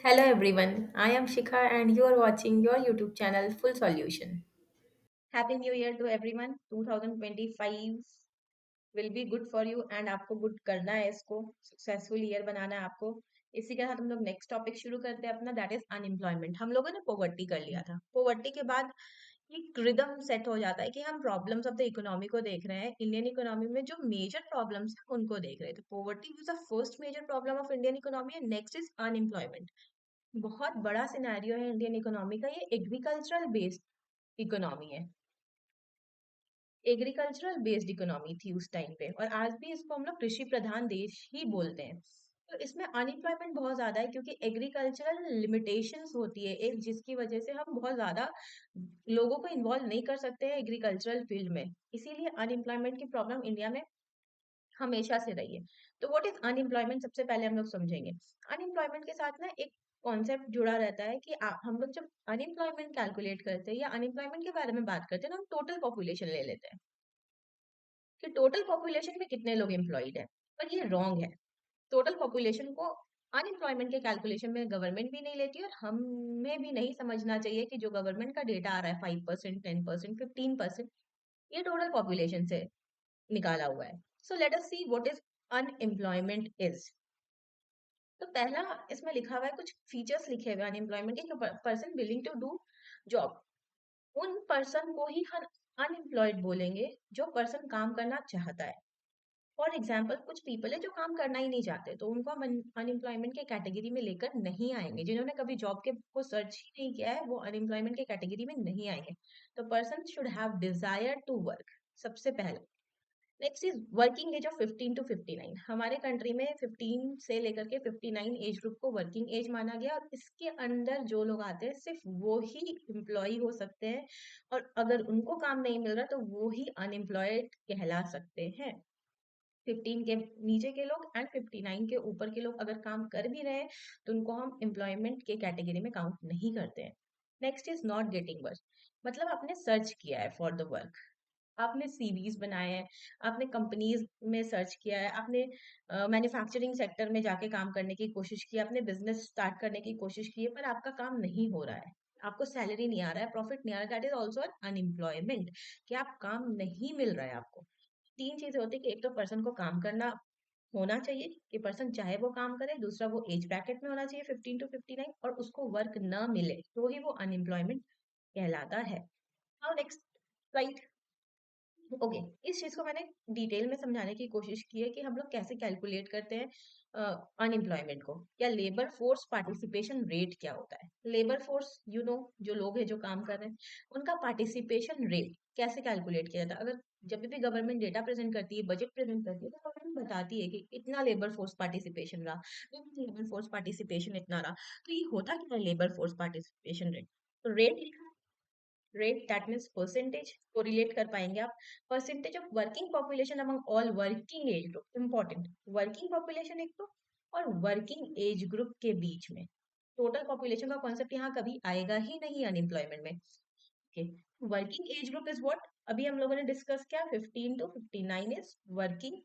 Hello everyone, I am Shikha and you are watching your YouTube channel Full Solution. Happy new year to everyone 2025 will be good for you and आपको good करना है इसको successful year बनाना है आपको। इसी के साथ हम लोग नेक्स्ट टॉपिक शुरू करते हैं अपना, दैट इज अनएम्प्लॉयमेंट। हम लोगों ने पोवर्टी कर लिया था। पोवर्टी के बाद एक रिदम सेट हो जाता है कि हम प्रॉब्लम्स ऑफ द इकोनॉमी को देख रहे हैं। इंडियन इकोनॉमी में जो मेजर प्रॉब्लम्स है उनको देख रहे हैं। तो poverty is the first major problem of Indian economy and next is unemployment. बहुत बड़ा सिनेरियो है इंडियन इकोनॉमी का। ये एग्रीकल्चरल बेस्ड इकोनॉमी है, एग्रीकल्चरल बेस्ड इकोनॉमी थी उस टाइम पे, और आज भी इसको हम लोग कृषि प्रधान देश ही बोलते हैं। तो इसमें अनएम्प्लॉयमेंट बहुत ज्यादा है क्योंकि एग्रीकल्चरल लिमिटेशंस होती है एक, जिसकी वजह से हम बहुत ज्यादा लोगों को इन्वॉल्व नहीं कर सकते हैं एग्रीकल्चरल फील्ड में। इसीलिए अनएम्प्लॉयमेंट की प्रॉब्लम इंडिया में हमेशा से रही है। तो व्हाट इज अनएम्प्लॉयमेंट, सबसे पहले हम लोग समझेंगे। अनएम्प्लॉयमेंट के साथ ना एक कॉन्सेप्ट जुड़ा रहता है कि हम लोग जब अनएम्प्लॉयमेंट कैलकुलेट करते हैं या अनएम्प्लॉयमेंट के बारे में बात करते हैं ना, हम टोटल पॉपुलेशन ले लेते हैं कि टोटल पॉपुलेशन में कितने लोग एम्प्लॉयड है। पर ये रॉन्ग है। टोटल पॉपुलेशन को अनएम्प्लॉयमेंट के कैलकुलेशन में गवर्नमेंट भी नहीं लेती, और हमें भी नहीं समझना चाहिए कि जो गवर्नमेंट का डेटा आ रहा है 5%, 10%, 15%, ये टोटल पॉपुलेशन से निकाला हुआ है। So let us see what is unemployment is. तो पहला इसमें लिखा हुआ है, कुछ फीचर्स लिखे हुए अनएम्प्लॉयमेंट के। Person willing to do job, उन पर्सन को ही हम अनएम्प्लॉयड बोलेंगे जो पर्सन काम करना चाहता है। फॉर एग्जाम्पल कुछ पीपल है जो काम करना ही नहीं चाहते, तो उनको हम अनएम्प्लॉयमेंट के कैटेगरी में लेकर नहीं आएंगे। जिन्होंने कभी जॉब के को सर्च ही नहीं किया है वो अनएम्प्लॉयमेंट के कैटेगरी में नहीं आएंगे। तो person should have desire to work, सबसे पहला। Next is working age of 15 to 59। हमारे कंट्री में 15 से लेकर के 59 एज ग्रुप को वर्किंग एज माना गया, और इसके अंदर जो लोग आते हैं सिर्फ वो ही एम्प्लॉय हो सकते हैं, और अगर उनको काम नहीं मिल रहा तो वो ही अनएम्प्लॉयड कहला सकते हैं। 15 के नीचे के लोग एंड 59 के ऊपर के लोग अगर काम कर भी रहे हैं तो उनको हम एम्प्लॉयमेंट के कैटेगरी में काउंट नहीं करते हैं। Next is not getting work, मतलब आपने सर्च किया है फॉर द वर्क, आपने सीवीज बनाए हैं, आपने कंपनीज में सर्च किया है, आपने मैन्युफैक्चरिंग सेक्टर में जाके काम करने की कोशिश की, आपने बिजनेस स्टार्ट करने की कोशिश की है, पर आपका काम नहीं हो रहा है, आपको सैलरी नहीं आ रहा है, प्रॉफिट नहीं आ रहा है, दैट इज ऑल्सो अनएम्प्लॉयमेंट, कि आप काम नहीं मिल रहा है आपको। तीन चीजें होती है कि एक तो पर्सन को काम करना होना चाहिए कि पर्सन चाहे वो काम करे, दूसरा वो एज ब्रैकेट में होना चाहिए 15 to 59, और उसको वर्क न मिले तो ही वो अनएम्प्लॉयमेंट कहलाता है। Now next slide. ओके, इस चीज को मैंने डिटेल में समझाने की कोशिश की है कि हम लोग कैसे कैलकुलेट करते हैं अनएम्प्लॉयमेंट को, या लेबर फोर्स पार्टिसिपेशन रेट क्या होता है। लेबर फोर्स जो लोग हैं जो काम कर रहे हैं, उनका पार्टिसिपेशन रेट कैसे कैलकुलेट किया जाता है। अगर जब भी गवर्नमेंट डेटा प्रेजेंट करती है, बजट प्रेजेंट करती है, तो गवर्नमेंट बताती है कि इतना लेबर फोर्स पार्टिसिपेशन रहा, लेबर फोर्स पार्टिसिपेशन इतना रहा। तो ये होता क्या है लेबर फोर्स पार्टिसिपेशन रेट? तो rate, rate that means percentage को रिलेट कर पाएंगे आप। Percentage of working population among all working age group, important, working population एक तो, और वर्किंग एज ग्रुप के बीच में। टोटल पॉपुलेशन का कॉन्सेप्ट यहाँ कभी आएगा ही नहीं अनएम्प्लॉयमेंट में। Okay, working age group is what, अभी हम लोगों ने डिस्कस किया 15 to 59 is working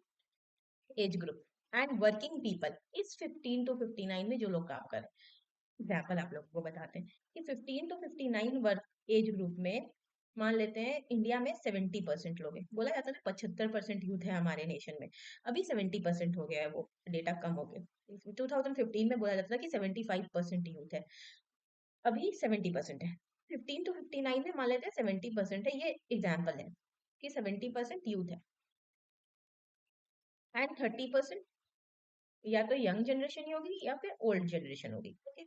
age group, and working people इस 15 to 59 में जो लोग काम कर रहे हैं। एग्जाम्पल आप लोगों को बताते हैं कि 15 to 59 वर्क एज ग्रुप में मान लेते हैं इंडिया में 70% लोग हैं। बोला जाता है 75% यूथ है हमारे नेशन में, अभी 70% हो गया है, वो डेटा कम हो गया। 2015 में बोला जाता था कि 75% यूथ है, अभी 70% है। 15 to 59 में मान लेते हैं 70% है, ये एग्जाम्पल है कि 70% यूथ है, एंड 30% या तो यंग जनरेशन ही होगी या फिर ओल्ड जनरेशन होगी। ओके,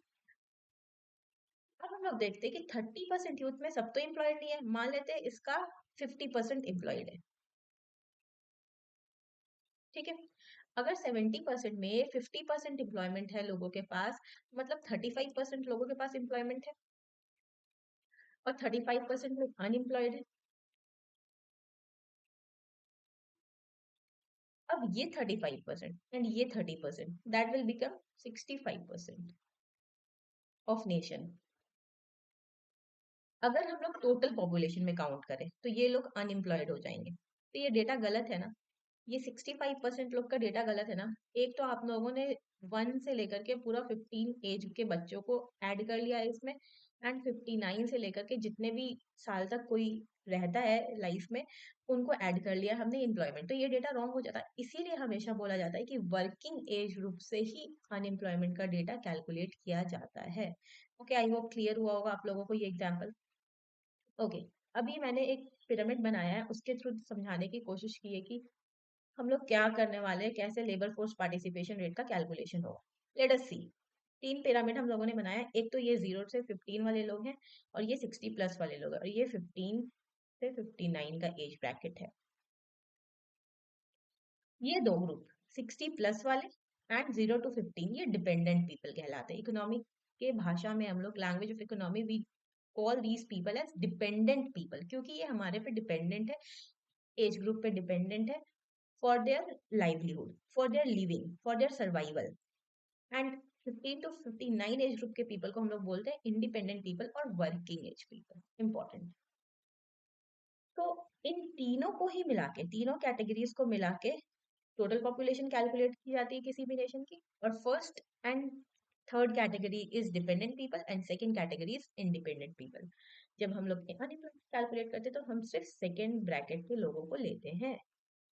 अब हम लोग देखते हैं कि 30% यूथ में सब तो एम्प्लॉयड नहीं है, मान लेते हैं इसका 50% एम्प्लॉयड है। ठीक है, अगर 70% में 50% एम्प्लॉयमेंट है लोगों के पास, मतलब 35% लोगों के पास एम्प्लॉयमेंट है, और 35% लोग अनएम्प्लॉयड है। अब ये 35% एंड ये 30%, that will become 65% of nation. अगर हम लोग टोटल पॉपुलेशन में काउंट करें तो ये लोग अनएम्प्लॉयड हो जाएंगे। तो ये डेटा गलत है ना। ये 65% लोग का डेटा गलत है ना। एक तो आप लोगों ने 1 से लेकर के पूरा 15 एज के बच्चों को ऐड कर लिया है इसमें, एंड 59 से लेकर के जितने भी साल तक कोई रहता है लाइफ में, उनको ऐड कर लिया हमने एम्प्लॉयमेंट। तो ये डेटा रॉन्ग हो जाता है। इसीलिए हमेशा बोला जाता है कि वर्किंग एज ग्रुप से ही अनएम्प्लॉयमेंट का डेटा कैलकुलेट किया जाता है। ओके, आई होप क्लियर हुआ होगा आप लोगों को ये एग्जाम्पल। ओके, अभी मैंने एक पिरामिड बनाया है, उसके थ्रू समझाने की कोशिश की है कि हम लोग क्या करने वाले हैं, कैसे लेबर फोर्स पार्टिसिपेशन रेट का कैलकुलेशन होगा। लेट अस सी। 3 पिरामिड हम लोगों ने बनाया है। एक तो ये 0 से 15 वाले लोग हैं, और ये 60 प्लस वाले लोग हैं, और ये 15 से 59 का एज ब्रैकेट है। ये दो ग्रुप 60 प्लस वाले एंड 0 टू 15, ये डिपेंडेंट पीपल कहलाते हैं। इकोनॉमी के भाषा में हम लोग, language of economy, we call these people as dependent people, क्योंकि ये हमारे पे डिपेंडेंट है, एज ग्रुप पे डिपेंडेंट है, for their livelihood, for their living, for their survival. And 15 to 59 age group के पीपल को हम लोग बोलते हैं इंडिपेंडेंट पीपल और वर्किंग एज पीपल। इंपॉर्टेंट। तो इन तीनों को ही मिला के, तीनों कैटेगरीज को मिला के टोटल पॉपुलेशन कैलकुलेट की जाती है किसी भी नेशन की। और first and third category is dependent people and second category is independent people. जब हम लोग अनएम्प्लॉयमेंट कैलकुलेट करते हैं तो हम सिर्फ सेकंड ब्रैकेट के लोगों को लेते हैं।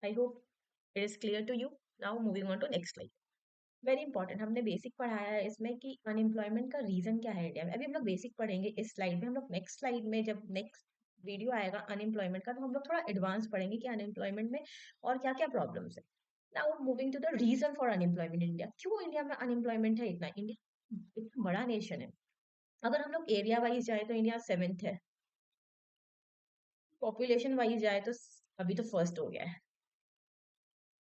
I hope it is clear to you. Now moving on to next slide. Very important, हमने बेसिक पढ़ाया है इसमें कि अनएम्प्लॉयमेंट का रीजन क्या है इंडिया में। अभी हम लोग बेसिक पढ़ेंगे इस स्लाइड में। हम लोग नेक्स्ट स्लाइड में, जब नेक्स्ट वीडियो आएगा अनएम्प्लॉयमेंट का, तो हम लोग थोड़ा एडवांस पढ़ेंगे कि अनएम्प्लॉयमेंट में और क्या क्या प्रॉब्लम्स है। Now moving to the reason for unemployment in India. क्यों इंडिया में अनएम्प्लॉयमेंट है इतना? इंडिया इतना बड़ा नेशन है। अगर हम लोग एरिया वाइज जाए तो इंडिया 7th है, पॉपुलेशन वाइज जाए तो अभी तो फर्स्ट हो गया है।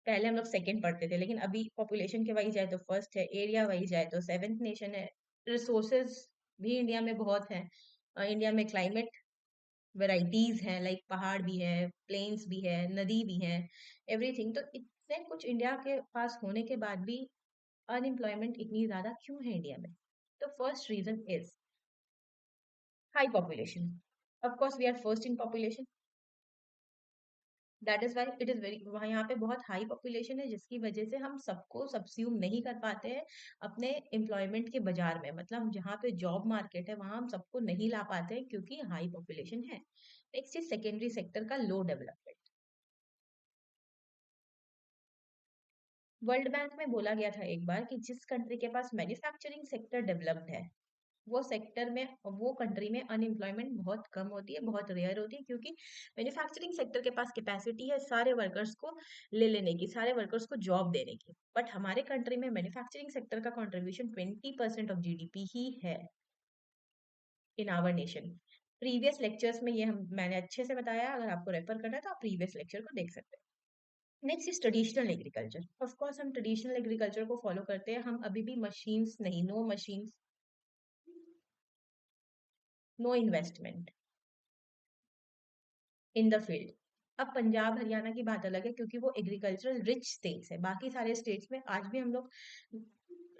पहले हम लोग सेकंड पढ़ते थे, लेकिन अभी पॉपुलेशन के वाइज जाए तो फर्स्ट है, एरिया वाइज जाए तो 7th नेशन है। रिसोर्सेज भी इंडिया में बहुत है। इंडिया में क्लाइमेट वेराइटीज हैं, लाइक पहाड़ भी है, प्लेन्स भी है, नदी भी है, एवरीथिंग। तो इतने कुछ इंडिया के पास होने के बाद भी अनएम्प्लॉयमेंट इतनी ज्यादा क्यों है इंडिया में? तो first reason is high population. Of course we are first in population, that is why it is very, वहाँ यहाँ पे बहुत हाई पॉपुलेशन है, जिसकी वजह से हम सबको सब्स्यूम नहीं कर पाते हैं अपने एम्प्लॉयमेंट के बाजार में। मतलब जहाँ पे जॉब मार्केट है वहां हम सबको नहीं ला पाते हैं क्योंकि हाई पॉपुलेशन है। नेक्स्ट इज सेकेंडरी सेक्टर का लो डेवलपमेंट। वर्ल्ड बैंक में बोला गया था एक बार कि जिस कंट्री के पास मैन्युफैक्चरिंग सेक्टर डेवलप्ड है, वो सेक्टर में, वो कंट्री में अनएम्प्लॉयमेंट बहुत कम होती है, बहुत रेयर होती है, क्योंकि मैन्युफैक्चरिंग सेक्टर के पास कैपेसिटी है सारे वर्कर्स को ले लेने की, सारे वर्कर्स को जॉब देने की। बट हमारे कंट्री में मैन्युफैक्चरिंग सेक्टर का कंट्रीब्यूशन 20% ऑफ जीडीपी ही है in our nation. Previous lectures में ये मैंने अच्छे से बताया, अगर आपको रेफर करना है तो आप प्रीवियस लेक्चर को देख सकते हैं। Next is traditional agriculture. Of course हम ट्रेडिशनल एग्रीकल्चर को फॉलो करते हैं, हम अभी भी मशीन्स नहीं, no machines, no investment in the field. अब पंजाब हरियाणा की बात अलग है क्योंकि वो एग्रीकल्चरल रिच स्टेट्स है। बाकी सारे स्टेट्स में आज भी हम लोग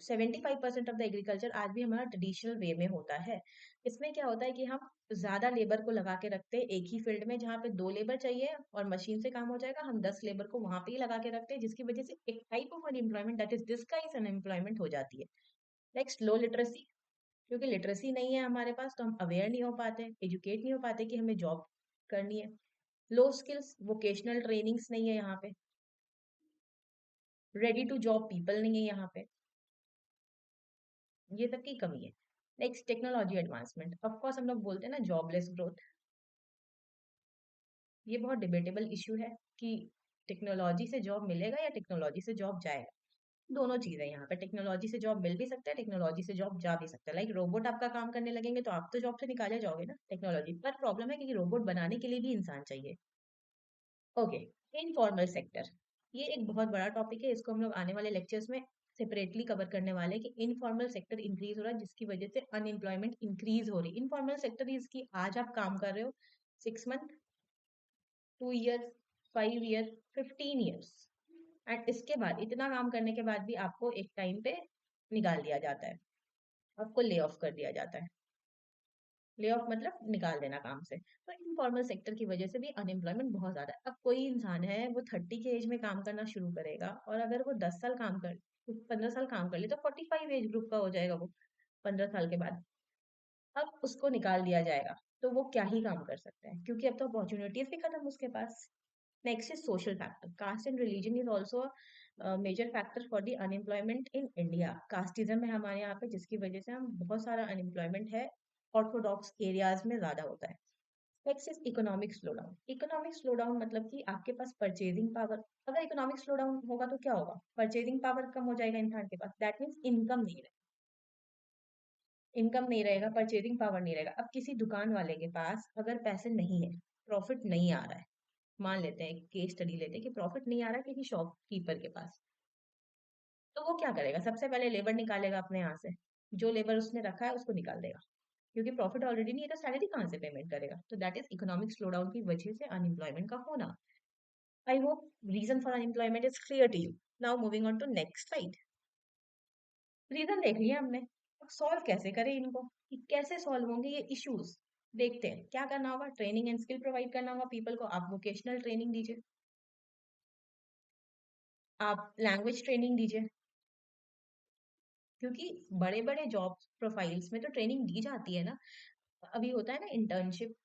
75% ऑफ द एग्रीकल्चर आज भी हमारा ट्रेडिशनल वे में होता है। इसमें क्या होता है कि हम ज्यादा लेबर को लगा के रखते हैं एक ही फील्ड में, जहाँ पे 2 लेबर चाहिए और मशीन से काम हो जाएगा, हम 10 लेबर को वहां पे ही लगा के रखते हैं, जिसकी वजह से एक type of unemployment, that is disguise unemployment, हो जाती है। नेक्स्ट, लो लिटरेसी। क्योंकि लिटरेसी नहीं है हमारे पास, तो हम अवेयर नहीं हो पाते, एजुकेट नहीं हो पाते कि हमें जॉब करनी है। लो स्किल्स, वोकेशनल ट्रेनिंग्स नहीं है यहाँ पे, रेडी टू जॉब पीपल नहीं है यहाँ पे, ये सब की कमी है। Next, technology advancement. Of course हम लोग बोलते हैं ना जॉबलेस ग्रोथ, ये बहुत डिबेटेबल इश्यू है कि टेक्नोलॉजी से जॉब मिलेगा या टेक्नोलॉजी से जॉब जाएगा। दोनों चीजें यहाँ पे, टेक्नोलॉजी से जॉब मिल भी सकता है, टेक्नोलॉजी से जॉब जा भी सकता है। लाइक रोबोट आपका काम करने लगेंगे तो आप तो जॉब से निकाले जाओगे ना टेक्नोलॉजी पर। प्रॉब्लम है कि रोबोट बनाने के लिए भी इंसान चाहिए। ओके, इनफॉर्मल सेक्टर, ये एक बहुत बड़ा टॉपिक है, इसको हम लोग आने वाले लेक्चर्स में सेपरेटली कवर करने वाले हैं कि इनफॉर्मल सेक्टर इंक्रीज हो रहा है, जिसकी वजह से अनएम्प्लॉयमेंट इंक्रीज हो रही है। इनफॉर्मल सेक्टर इज की आज आप काम कर रहे हो 6 month, 2 year, 5 year, 15 years, and इसके बाद इतना काम करने के बाद भी आपको एक टाइम पे निकाल दिया जाता है, आपको ले ऑफ कर दिया जाता है। ले ऑफ मतलब निकाल देना काम से। तो इनफॉर्मल सेक्टर की वजह से भी अनएम्प्लॉयमेंट बहुत ज्यादा है। अब कोई इंसान है वो 30 के एज में काम करना शुरू करेगा, और अगर वो 10 साल काम कर 15 साल काम कर ले तो 45 एज ग्रुप का हो जाएगा वो 15 साल के बाद। अब उसको निकाल दिया जाएगा तो वो क्या ही काम कर सकता है, क्योंकि अब तो अपॉर्चुनिटीज भी खत्म उसके पास। Next is social factor. Caste and religion is also major factor for the unemployment in India. Casteism है हमारे यहाँ पे, जिसकी वजह से हम बहुत सारा अनएम्प्लॉयमेंट है, ऑर्थोडॉक्स एरियाज में ज्यादा होता है। Next is economic slow down. Economic slow down मतलब कि आपके पास परचेजिंग पावर, अगर इकोनॉमिक स्लो डाउन होगा तो क्या होगा, परचेजिंग पावर कम हो जाएगा इंसान के पास, दैट मीन्स इनकम नहीं रहेगा। इनकम नहीं रहेगा, परचेजिंग पावर नहीं रहेगा। अब किसी दुकान वाले के पास अगर पैसे नहीं है, प्रॉफिट नहीं आ रहा है, मान लेते हैं केस स्टडी लेते हैं कि प्रॉफिट नहीं आ रहा है किसी शॉपकीपर के पास, तो वो क्या करेगा, सबसे पहले लेबर निकालेगा अपने यहाँ से, जो लेबर उसने रखा है उसको निकाल देगा, क्योंकि प्रॉफिट ऑलरेडी नहीं है तो सैलरी कहाँ से पेमेंट करेगा। तो that is economic slow down की वजह से अनएम्प्लॉयमेंट का होना। I hope reason for unemployment is clear to you. Now moving on to next slide. Reason देख लिया हमने, अब सॉल्व कैसे करें इनको, कि कैसे सॉल्व होंगे ये इश्यूज। देखते हैं क्या करना होगा, ट्रेनिंग एंड स्किल प्रोवाइड करना होगा पीपल को। आप वोकेशनल ट्रेनिंग दीजिए, आप लैंग्वेज ट्रेनिंग दीजिए, क्योंकि बड़े बड़े जॉब प्रोफाइल्स में तो ट्रेनिंग दी जाती है ना। अभी होता है ना इंटर्नशिप,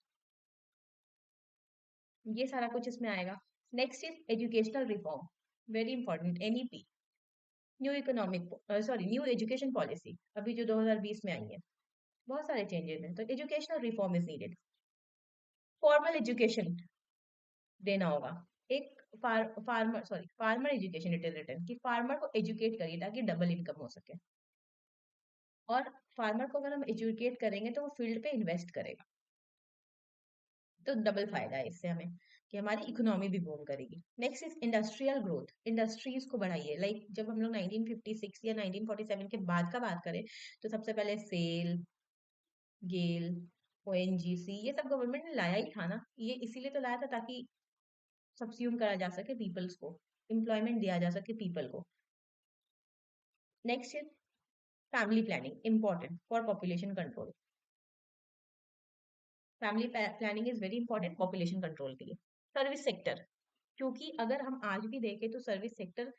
ये सारा कुछ इसमें आएगा। Next is educational reform, very important, NEP, new economic sorry new education policy, अभी जो 2020 में आई है, बहुत सारे चेंजेस हैं, तो educational reform is needed. Formal education देना होगा, एक farmer education, it is written कि फार्मर को एजुकेट करिए ताकि डबल इनकम हो सके। और फार्मर को अगर हम एजुकेट करेंगे तो वो फील्ड पे इन्वेस्ट करेगा, तो डबल फायदा है इससे हमें, कि हमारी इकोनॉमी भी बूम करेगी। Next is industrial growth, industries को बढ़ाइए। लाइक जब हम लोग 1956 या 1947 के बाद का बात करें, तो सबसे पहले सेल, गेल, ओएनजीसी, ये सब गवर्नमेंट ने लाया ही था ना, ये इसीलिए तो लाया था ताकि सब्स्यूम करा जा सके पीपल्स को, एम्प्लॉयमेंट दिया जा सके पीपल को। Next is family planning, important for population control. Family planning is very important population control के लिए। सर्विस सेक्टर, क्योंकि अगर हम आज भी देखें तो सर्विस सेक्टर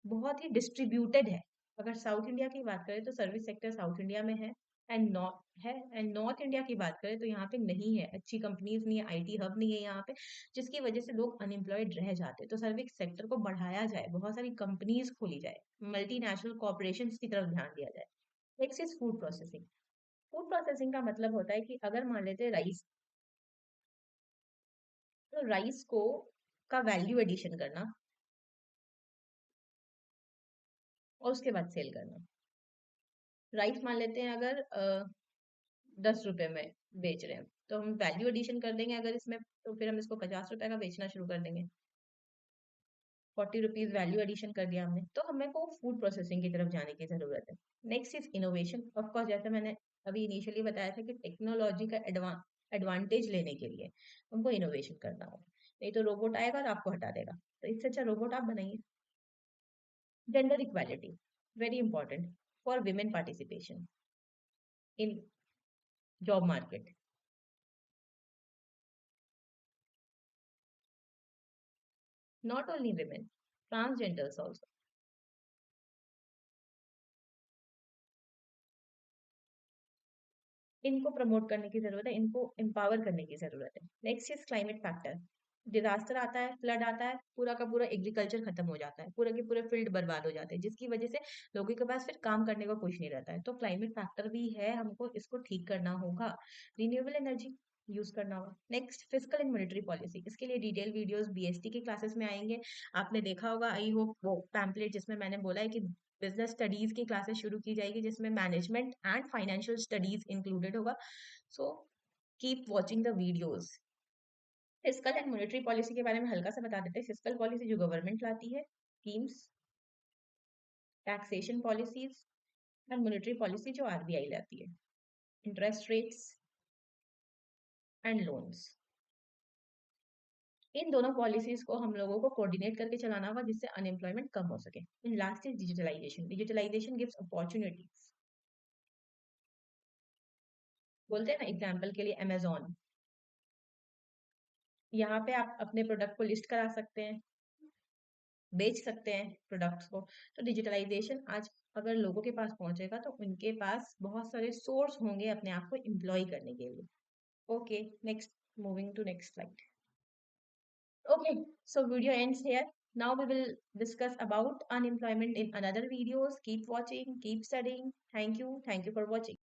बहुत ही डिस्ट्रीब्यूटेड है। अगर साउथ इंडिया की बात करें तो सर्विस सेक्टर साउथ इंडिया में एंड नॉर्थ इंडिया की बात करें तो यहाँ पे नहीं है, अच्छी कंपनीज नहीं है, आईटी हब नहीं है यहाँ पे, जिसकी वजह से लोग अनएम्प्लॉयड रह जाते हैं। तो सर्विस सेक्टर को बढ़ाया जाए, बहुत सारी कंपनीज खोली जाए, मल्टीनेशनल कॉर्पोरेशन की तरफ ध्यान दिया जाए। Next is food processing. Food processing का मतलब होता है कि अगर मान लेते हैं राइस, तो राइस को का वैल्यू एडिशन करना और उसके बाद सेल करना। राइस मान लेते हैं अगर 10 रुपए में बेच रहे हैं, तो हम वैल्यू एडिशन कर देंगे अगर इसमें, तो फिर हम इसको 50 रुपए का बेचना शुरू कर देंगे। 40 रुपीज वैल्यू एडिशन कर दिया हमने, तो हमें को फूड प्रोसेसिंग की तरफ जाने की जरूरत है। Next is innovation. ऑफकोर्स जैसे मैंने अभी इनिशियली बताया था कि टेक्नोलॉजी का एडवांटेज लेने के लिए हमको इनोवेशन करना होगा, नहीं तो रोबोट आएगा और आपको हटा देगा, तो इससे अच्छा रोबोट आप बनाइए। Gender equality, very important for women participation in job market. Not only women, transgenders also, इनको प्रमोट करने की जरूरत है, इनको एम्पावर करने की जरूरत है। Next is climate factor. Disaster आता है, फ्लड आता है, पूरा का पूरा एग्रीकल्चर खत्म हो जाता है, पूरे के पूरे फील्ड बर्बाद हो जाते हैं, जिसकी वजह से लोगों के पास फिर काम करने का कुछ नहीं रहता है। तो क्लाइमेट फैक्टर भी है, हमको इसको ठीक करना होगा। रिन्यूएबल एनर्जी यूज करना होगा। Next physical and monetary policy, इसके लिए डिटेल वीडियोस बीएसटी के क्लासेस में आएंगे। आपने देखा होगा आई होप वो पैम्पलेट जिसमें मैंने बोला है कि बिजनेस स्टडीज की क्लासेस शुरू की जाएगी, जिसमें management and financial studies included होगा। So keep watching the videos. Fiscal and monetary policy के बारे में हल्का सा बता देते हैं। फिस्कल पॉलिसी जो गवर्नमेंट लाती है, schemes, taxation policies, and monetary policy जो आरबीआई लाती है, इंटरेस्ट रेट्स एंड लोन्स। इन दोनों पॉलिसीज को हम लोगों को कोऑर्डिनेट करके चलाना होगा, जिससे अनएम्प्लॉयमेंट कम हो सके। In last is digitalization. Digitalization gives opportunities बोलते हैं ना, एग्जाम्पल के लिए अमेजोन, यहाँ पे आप अपने प्रोडक्ट को लिस्ट करा सकते हैं, बेच सकते हैं प्रोडक्ट्स को। तो डिजिटलाइजेशन आज अगर लोगों के पास पहुंचेगा तो उनके पास बहुत सारे सोर्स होंगे अपने आप को एम्प्लॉय करने के लिए। Okay, next, moving to next slide. Okay, so video ends here. Now we will discuss about unemployment in another videos. Keep watching, keep studying. Thank you. Thank you for watching.